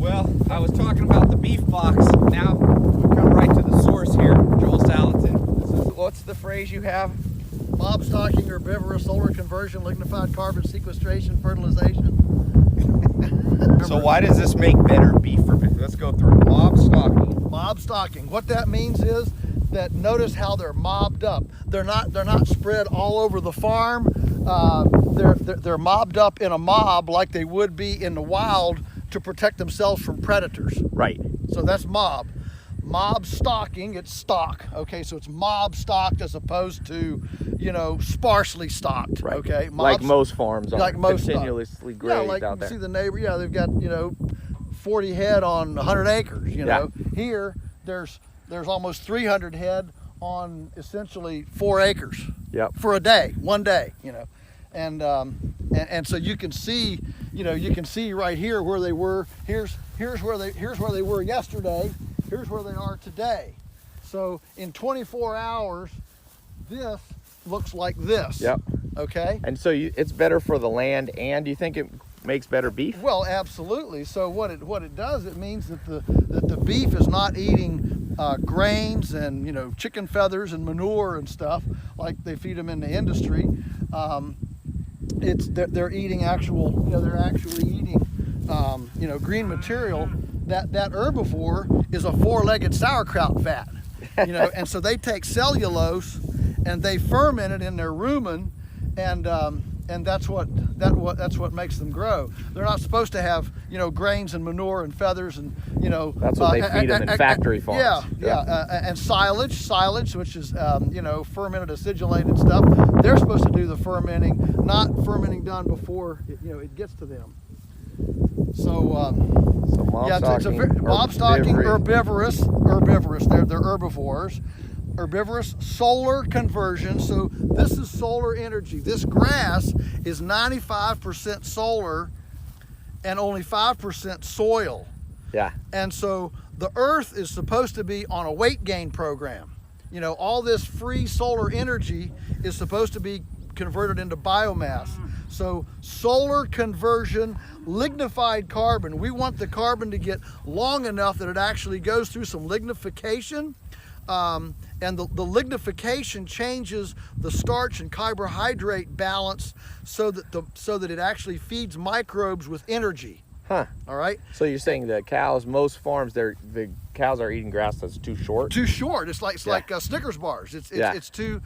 Well, I was talking about the beef box. Now we come right to the source here, Joel Salatin. This is, what's the phrase you have? Mob stocking, herbivorous, solar conversion, lignified carbon sequestration, fertilization. So why does this make better beef for me? Let's go through mob stocking. Mob stocking. What that means is that notice how they're mobbed up. They're not spread all over the farm. They're mobbed up in a mob like they would be in the wild to protect themselves from predators. Right. So that's mob. Mob stocking, it's stock. Okay, so it's mob stocked as opposed to, you know, sparsely stocked. Right. Okay, Like most farms are, like most continuously yeah, grazed like out there. see the neighbor, yeah, they've got, you know, 40 head on 100 acres, you know. Here, there's almost 300 head on essentially 4 acres. Yep. For a day, one day, you know. And so you can see, you know, you can see right here where they were. Here's where they were yesterday. Here's where they are today. So in 24 hours, this looks like this. Yep. Okay. And so it's better for the land, and do you think it makes better beef? Well, absolutely. So what it does, it means that the beef is not eating grains and, you know, chicken feathers and manure and stuff like they feed them in the industry. They're eating actual, you know, they're actually eating, you know, green material. That herbivore is a 4-legged sauerkraut vat, you know, and so they take cellulose and they ferment it in their rumen, and that's what makes them grow. They're not supposed to have, you know, grains and manure and feathers and, you know. That's what they feed them in factory farms. And silage, which is, you know, fermented acidulated stuff. They're supposed to do the fermenting, not fermenting done before it gets to them. So mob stocking, herbivorous. They're herbivores. Herbivorous, solar conversion. So this is solar energy. This grass is 95% solar and only 5% soil. Yeah. And so the earth is supposed to be on a weight gain program. You know, all this free solar energy is supposed to be converted into biomass. So solar conversion, lignified carbon. We want the carbon to get long enough that it actually goes through some lignification. And the lignification changes the starch and carbohydrate balance so that it actually feeds microbes with energy. Huh. All right. So you're saying the cows, most farms, the cows are eating grass that's too short. Too short. It's like Snickers bars. It's too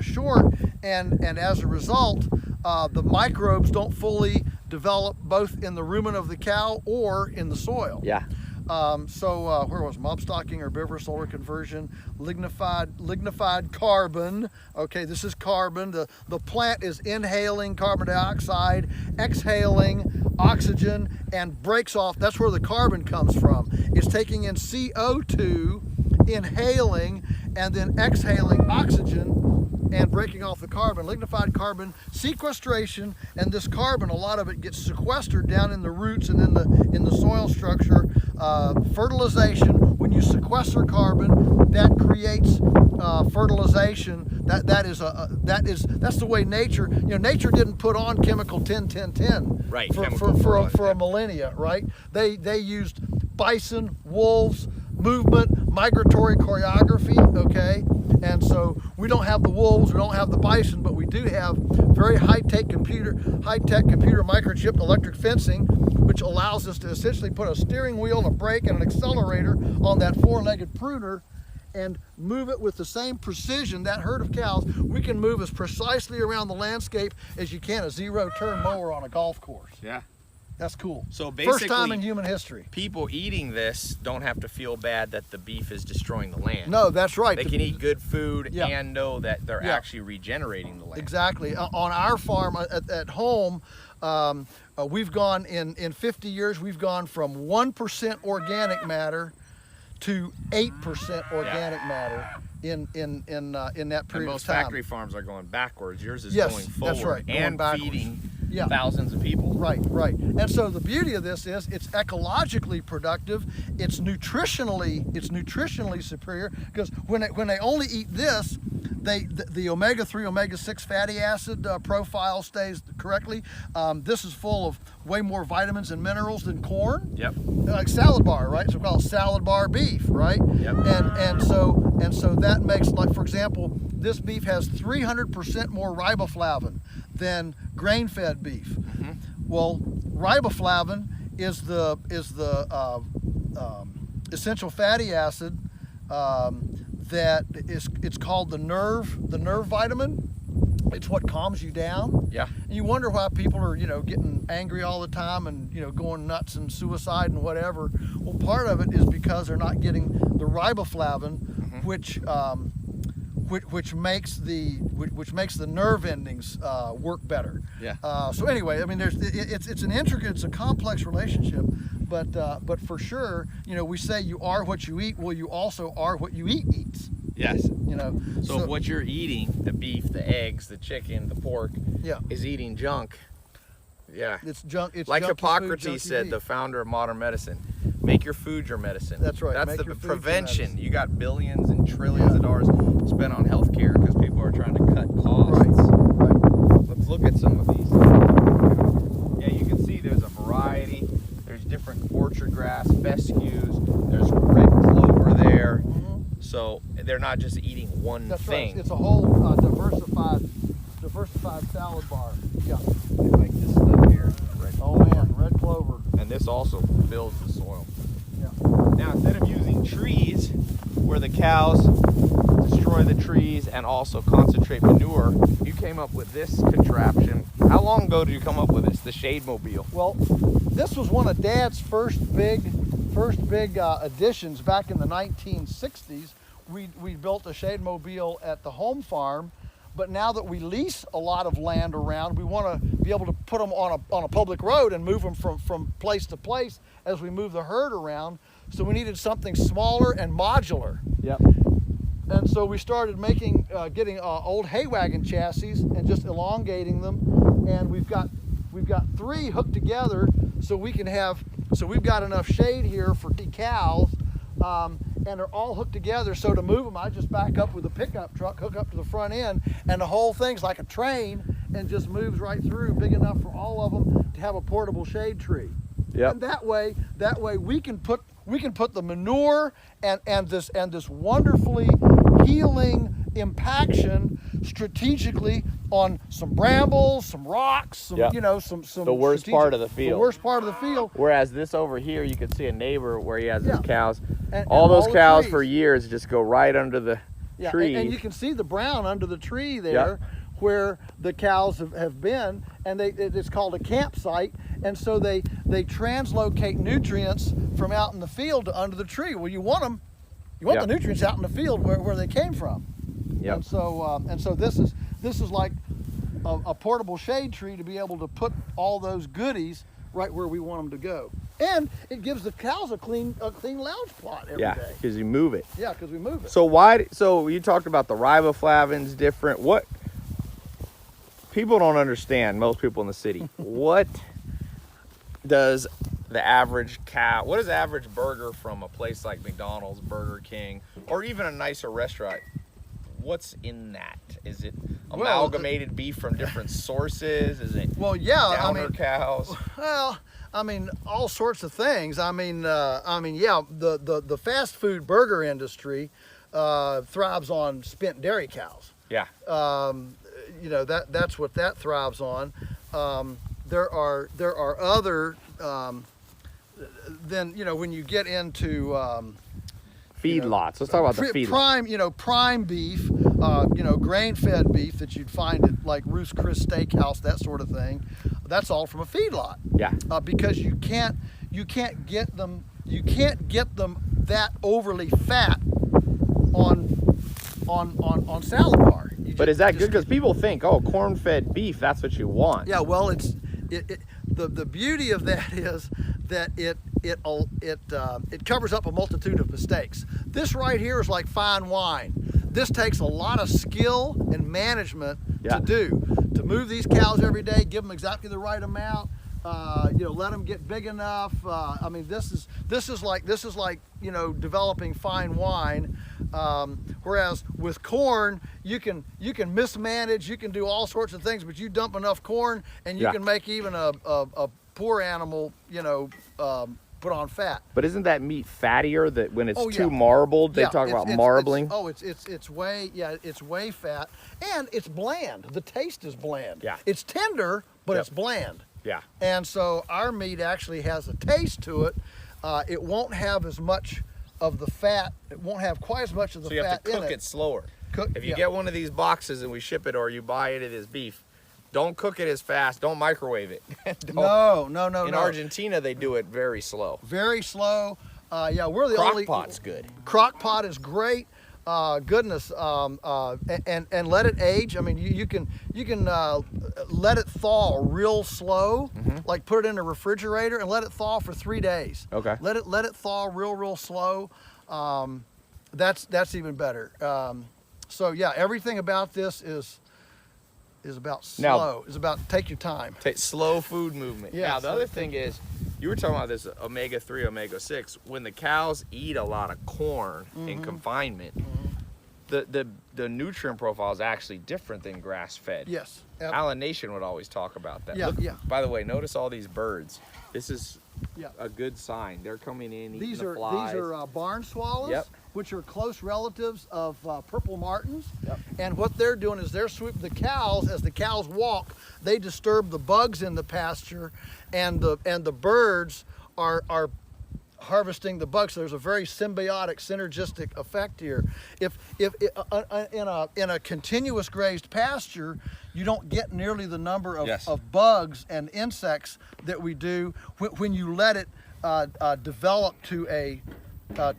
short, and as a result, the microbes don't fully develop both in the rumen of the cow or in the soil. Yeah. Where was mob stocking, herbivorous, solar conversion, lignified carbon. Okay, this is carbon. The plant is inhaling carbon dioxide, exhaling oxygen, and breaks off. That's where the carbon comes from. It's taking in CO2, inhaling, and then exhaling oxygen and breaking off the carbon. Lignified carbon sequestration, and this carbon, a lot of it gets sequestered down in the roots and in the soil structure. Fertilization, when you sequester carbon, that creates fertilization. That's the way nature. You know, nature didn't put on chemical 10-10-10 Right, for a millennia, right? They used bison, wolves, movement, migratory choreography, okay? And so we don't have the wolves, we don't have the bison, but we do have very high-tech computer microchipped electric fencing, which allows us to essentially put a steering wheel, a brake, and an accelerator on that 4-legged pruner and move it with the same precision. That herd of cows, we can move as precisely around the landscape as you can a zero-turn mower on a golf course. Yeah. That's cool. So basically, first time in human history. People eating this don't have to feel bad that the beef is destroying the land. No, that's right. They can eat good food and know that they're actually regenerating the land. Exactly. On our farm at home, we've gone in 50 years, we've gone from 1% organic matter to 8% organic matter in that period of time. And most factory farms are going backwards. Yours is Yes, going forward. that's right. And Going backwards. feeding thousands of people. Right, right. And so the beauty of this is it's ecologically productive. It's nutritionally superior, because when they only eat this, the omega-3, omega-6 fatty acid profile stays correctly. This is full of way more vitamins and minerals than corn. Yep. Like salad bar, right? So we call it salad bar beef, right? Yep. And so that makes, like, for example, this beef has 300% more riboflavin than grain-fed beef. Mm-hmm. Well, riboflavin is the essential fatty acid that it's called the nerve vitamin. It's what calms you down. Yeah. And you wonder why people are, getting angry all the time and, going nuts and suicide and whatever. Well, part of it is because they're not getting the riboflavin, which makes the nerve endings work better. Yeah. So anyway, I mean, it's a complex relationship, but for sure, we say you are what you eat. Well, you also are what you eats. Yes. So what you're eating, the beef, the eggs, the chicken, the pork, is eating junk. Yeah. It's junk. It's like junky Hippocrates food, said, junky the founder of modern medicine. Make your food your medicine. That's right. That's Make the your food your prevention. medicine. You got billions and trillions of dollars spent on healthcare because people are trying to cut costs. Right. Let's look at some of these. Yeah, you can see there's a variety. There's different orchard grass, fescues. There's red clover there. So they're not just eating one That's thing. right. It's a whole diversified salad bar. Yeah. They like this stuff here. Red Oh clover. man, red clover. And this also builds the soil. Yeah. Now, instead of using trees where the cows destroy the trees and also concentrate manure, you came up with this contraption. How long ago did you come up with this, the Shade Mobile? Well, this was one of Dad's first big additions back in the 1960s. We built a Shade Mobile at the home farm, but now that we lease a lot of land around, we want to be able to put them on a public road and move them from place to place as we move the herd around. So we needed something smaller and modular. Yep. And so we started getting old hay wagon chassis and just elongating them. And we've got 3 hooked together, so we've got enough shade here for the cows, and they're all hooked together. So to move them, I just back up with a pickup truck, hook up to the front end, and the whole thing's like a train and just moves right through, big enough for all of them to have a portable shade tree. Yep. And that way we can put the manure and this wonderfully healing impaction strategically on some brambles, some rocks, some Yep. some The worst part of the field. The worst part of the field. Whereas this over here, you can see a neighbor where he has his cows. And all those the cows trees. for years just go right under the tree. And you can see the brown under the tree there, where the cows have been, and it's called a campsite. And so they translocate nutrients from out in the field to under the tree. Well, you want the nutrients out in the field where they came from. Yep. And so this is like a portable shade tree to be able to put all those goodies right where we want them to go. And it gives the cows a clean lounge plot every day. because you move it. Yeah, because we move it. So you talked about the riboflavins different. What people don't understand, most people in the city, what does the average cow, what is the average burger from a place like McDonald's, Burger King, or even a nicer restaurant? What's in that? Is it amalgamated beef from different sources? Is it downer cows? Well, I mean, all sorts of things. The fast food burger industry thrives on spent dairy cows. Yeah. That's what that thrives on. There are other. Then when you get into Feedlots. Let's talk about the feedlot. Prime beef, grain-fed beef that you'd find at like Ruth's Chris Steakhouse, that sort of thing. That's all from a feedlot. Yeah. Because you can't get them that overly fat on salad bar. But is that good? Because people think, corn-fed beef, that's what you want. Yeah. Well, the beauty of that is that it covers up a multitude of mistakes. This right here is like fine wine. This takes a lot of skill and management to do, to move these cows every day, give them exactly the right amount. You know, let them get big enough. I mean, this is like you know, developing fine wine. Whereas with corn, you can mismanage, you can do all sorts of things, but you dump enough corn and you can make even a poor animal, you know, put on fat. But isn't that meat fattier that when it's too yeah. marbled? They Yeah, talk about marbling. It's way fat, and it's bland. The taste is bland. Yeah. It's tender, but it's bland. Yeah. And so our meat actually has a taste to it. It won't have as much of the fat. It won't have quite as much of the fat in it. So you have to cook it slower. If you get one of these boxes and we ship it, or you buy it as beef, don't cook it as fast. Don't microwave it. No. In Argentina, they do it very slow. Very slow. Yeah, we're the only. Crock pot's good. Crock pot is great. Goodness, and let it age. I mean, you can let it thaw real slow, like put it in a refrigerator and let it thaw for 3 days. Okay. Let it thaw real slow. That's even better. So yeah, everything about this is about slow. Is about take your time. Take slow food movement. Yeah. Now the other thing is, you were talking about this omega-3, omega-6. When the cows eat a lot of corn in confinement, the nutrient profile is actually different than grass-fed. Yes. Alan Nation would always talk about that. Yeah, Look, yeah. By the way, notice all these birds. This is Yeah. a good sign. They're coming in, eating These the are flies. barn swallows, Yep. which are close relatives of purple martins. Yep. And what they're doing is they're sweeping the cows. As the cows walk, they disturb the bugs in the pasture, and the birds are harvesting the bugs. So there's a very symbiotic, synergistic effect here. If in a continuous grazed pasture, you don't get nearly the number of bugs and insects that we do when you let it develop to a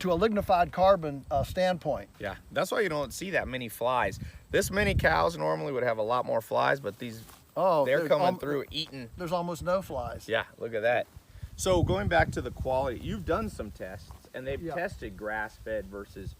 lignified carbon standpoint. Yeah, that's why you don't see that many flies. This many cows normally would have a lot more flies, but they're coming through eating. There's almost no flies. Yeah, look at that. So going back to the quality, you've done some tests, and they've tested grass-fed versus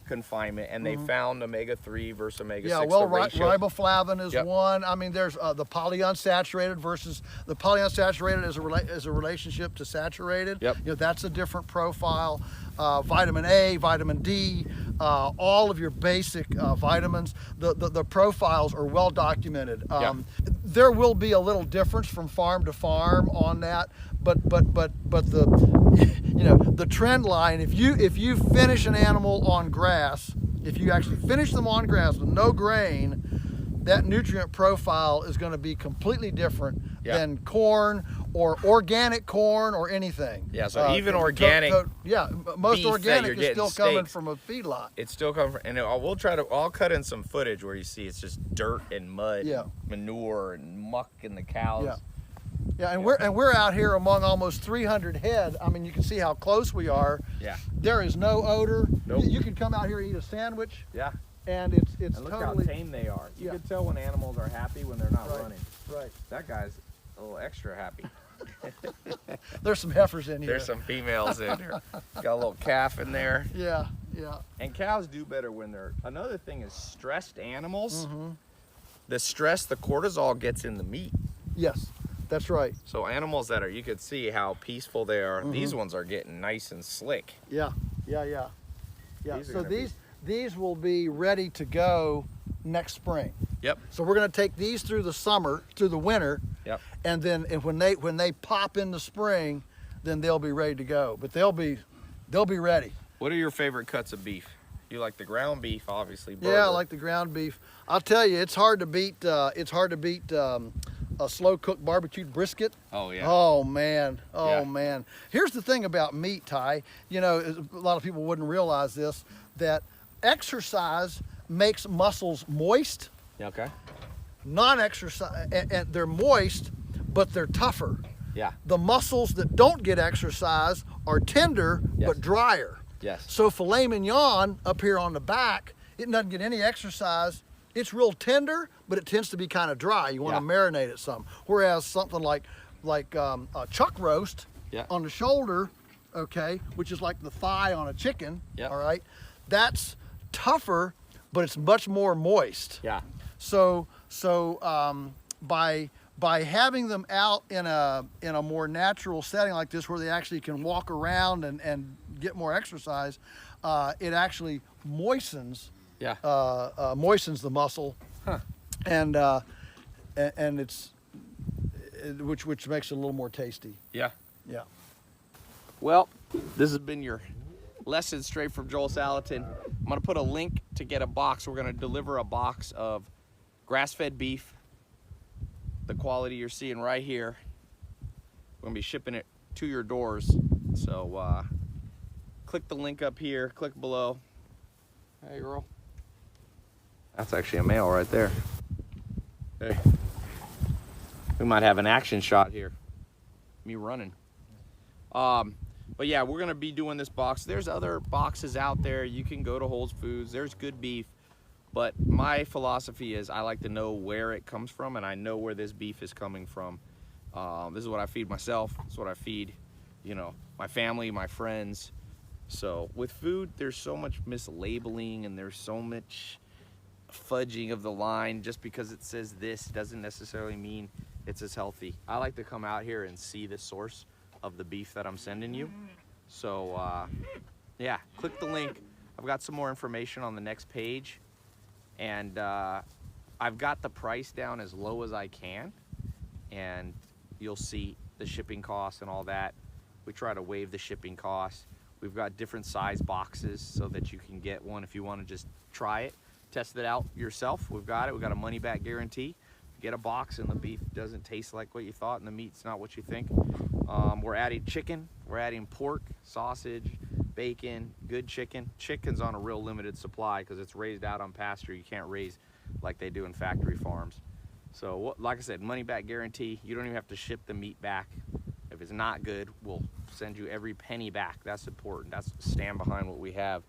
confinement, and they found omega-3 versus omega-6. Yeah, well, riboflavin is one. I mean, there's the polyunsaturated versus the polyunsaturated is a relationship to saturated. Yep. You know, that's a different profile. Vitamin A, vitamin D, all of your basic vitamins. The profiles are well documented. There will be a little difference from farm to farm on that, but the trend line, if you finish an animal on grass, if you actually finish them on grass with no grain, that nutrient profile is going to be completely different than corn or organic corn or anything. Yeah, so even organic most beef organic that is still coming from a feedlot. It's still coming from, and I'll cut in some footage where you see it's just dirt and mud, manure and muck in the cows. Yeah, and we're out here among almost 300 head. I mean, you can see how close we are. Yeah. There is no odor. Nope. You can come out here and eat a sandwich. Yeah. And it's and look totally how tame they are. You can tell when animals are happy when they're not running. Right. That guy's a little extra happy. There's some heifers in here. There's some females in there. Got a little calf in there. Yeah. And cows do better when they're. Another thing is stressed animals. The stress, the cortisol gets in the meat. Yes, that's right. So animals that are, you could see how peaceful they are. These ones are getting nice and slick. Yeah. So these will be ready to go next spring. Yep. So we're going to take these through the winter. Yep. And then when they pop in the spring, then they'll be ready to go. But they'll be ready. What are your favorite cuts of beef? You like the ground beef, obviously. Burger. Yeah, I like the ground beef. I'll tell you, it's hard to beat a slow cooked barbecued brisket. Oh yeah. Oh man. Man. Here's the thing about meat, Ty. You know, a lot of people wouldn't realize this, that exercise makes muscles moist. Okay. Non-exercise, and they're moist, but they're tougher. Yeah. The muscles that don't get exercise are tender but drier. Yes. So filet mignon up here on the back, it doesn't get any exercise. It's real tender, but it tends to be kind of dry. You want to marinate it some. Whereas something like a chuck roast on the shoulder, okay, which is like the thigh on a chicken, all right, that's tougher, but it's much more moist. Yeah. So by having them out in a more natural setting like this, where they actually can walk around and get more exercise, it actually moistens moistens the muscle, and which makes it a little more tasty. Yeah. Yeah. Well, this has been your lesson straight from Joel Salatin. I'm gonna put a link to get a box. We're gonna deliver a box of grass-fed beef, the quality you're seeing right here. We're gonna be shipping it to your doors. So click the link up here, click below. Hey girl. That's actually a male right there. Hey. We might have an action shot here. Me running. But yeah, we're gonna be doing this box. There's other boxes out there. You can go to Whole Foods. There's good beef. But my philosophy is I like to know where it comes from, and I know where this beef is coming from. This is what I feed myself. This is what I feed, you know, my family, my friends. So with food, there's so much mislabeling, and there's so much fudging of the line. Just because it says this doesn't necessarily mean it's as healthy. I like to come out here and see the source of the beef that I'm sending you. So yeah, click the link. I've got some more information on the next page, and I've got the price down as low as I can, and you'll see the shipping costs and all that. We try to waive the shipping costs. We've got different size boxes so that you can get one if you want to just try it, test it out yourself. We've got it. We've got a money back guarantee. Get a box and the beef doesn't taste like what you thought and the meat's not what you think. We're adding chicken, we're adding pork, sausage, bacon, good chicken. Chicken's on a real limited supply because it's raised out on pasture. You can't raise like they do in factory farms. So like I said, money back guarantee. You don't even have to ship the meat back. If it's not good, we'll send you every penny back. That's important. That's stand behind what we have.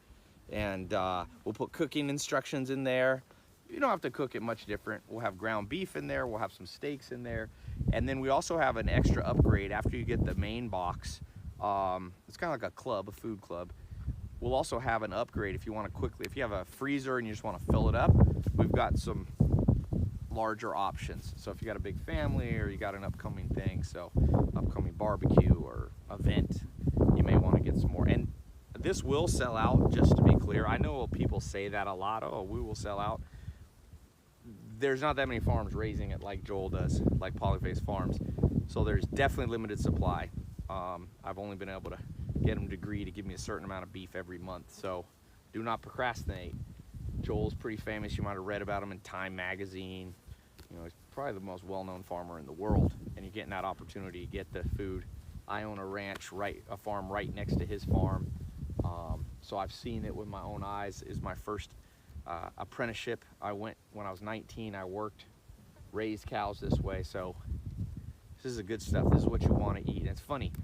And we'll put cooking instructions in there. You don't have to cook it much different. We'll have ground beef in there. We'll have some steaks in there. And then we also have an extra upgrade after you get the main box. It's kind of like a club, a food club. We'll also have an upgrade if you want to quickly, if you have a freezer and you just want to fill it up, we've got some larger options. So if you got a big family or you got an upcoming thing, so upcoming barbecue or event, you may want to get some more. And this will sell out, just to be clear. I know people say that a lot. Oh, we will sell out. There's not that many farms raising it like Joel does, like Polyface Farms. So there's definitely limited supply. I've only been able to get them to agree to give me a certain amount of beef every month. So do not procrastinate. Joel's pretty famous. You might have read about him in Time magazine. You know, he's probably the most well-known farmer in the world, and you're getting that opportunity to get the food. I own a ranch, a farm right next to his farm. So I've seen it with my own eyes. Is my first apprenticeship. I went when I was 19. I worked, raised cows this way. So this is the good stuff. This is what you want to eat. And it's funny.